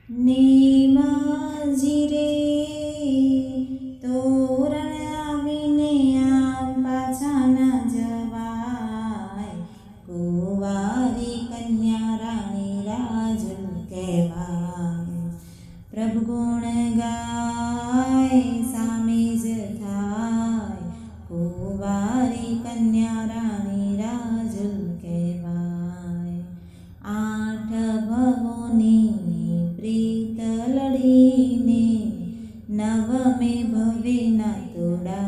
નેમાજી રે તોરણ આવીને આમ પાછા ન જવાય, કુંવારી કન્યા રાણી રાજુ કહેવાય. પ્રભુ ગુણ ગાય સામે જ થાય, કુંવારી કન્યા રાણી રાજુ કહેવાય. આઠ ભવોની પ્રીત લડીને નવમે ભવે ના તોડાય,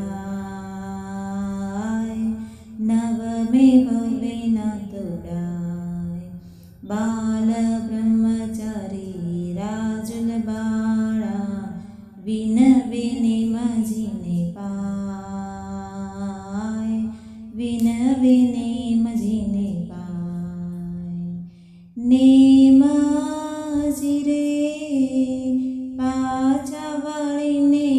નવમે ભવે ના તોડાય. બાલ બ્રહ્મચારી રાજુલ બાળા વિનવે નેમજીને પાય, વિનવે નેમજીને પાય. નેમજી રે પાછા વળીને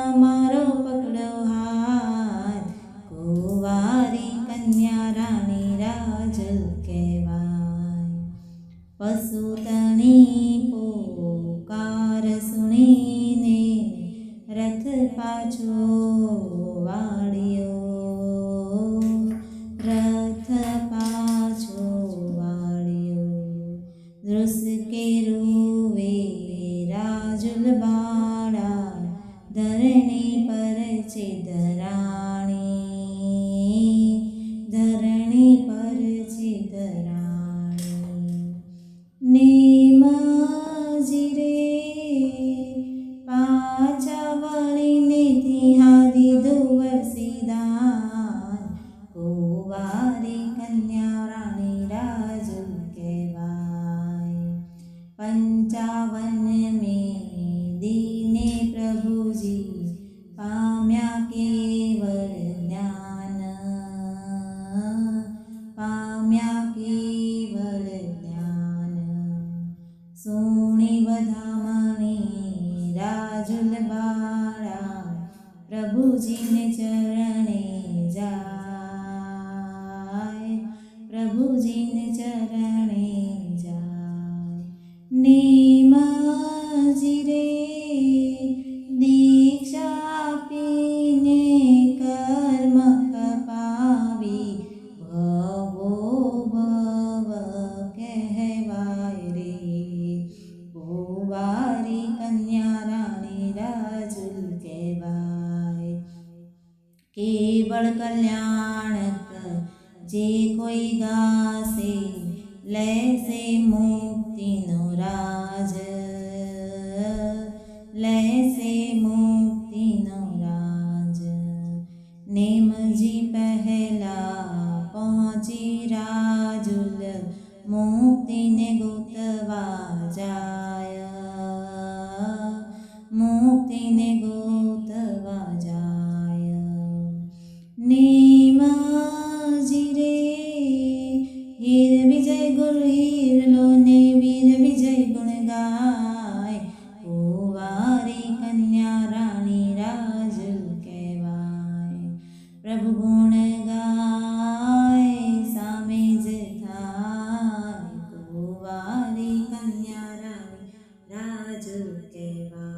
અમારો પકડો હાથ, કુંવારી કન્યા રાણી રાજુ કહેવાય. પશુતણી પોકાર સુણીને રથ પાછો વાળ્યો, રથ પાછો વાળ્યો. ધ્રુસકે રૂવે રાજુલ બાળા, ધરણી પર છે ધરાણી, ધરણી પર છે ધરાણી. નેમજી રે પાછા વળીને ત્યાં દીધું વરસીદાન, કુંવારી કન્યા રાણી રાજુ કહેવાય. 55 દિને પ્રભુજી પામ્યા કેવળ જ્ઞાન, પામ્યા કેવળ જ્ઞાન. સોણી વધામણી રાજુલ બાળા, પ્રભુજીને ચરણે જાય, પ્રભુજીને ચરણે જાય. નેમજી રે દીક્ષા આપીને કર્મ કપાવી, ભવો ભવ કહેવાય રે, કુંવારી કન્યા રાણી રાજુ કહેવાય. કેવળ કલ્યાણક જે કોઈ ગાશે, લેશે મુક્તિનો રાજ, લેશે મુક્તિનો રાજ. નેમજી પહેલા પહોંચી રાજુલ મુક્તિને ગોતવા જાય, મુક્તિને ગોતવા જાય. નેમજી રે હીર વિજય ગુરુ હીરલો ને વીર વિજય ગુણ ગાય, કુંવારી કન્યા રાણી રાજુ કહેવાય. પ્રભુ ગુણ ગાય સામે જ થાય, કુંવારી કન્યા રાણી રાજુ કહેવાય.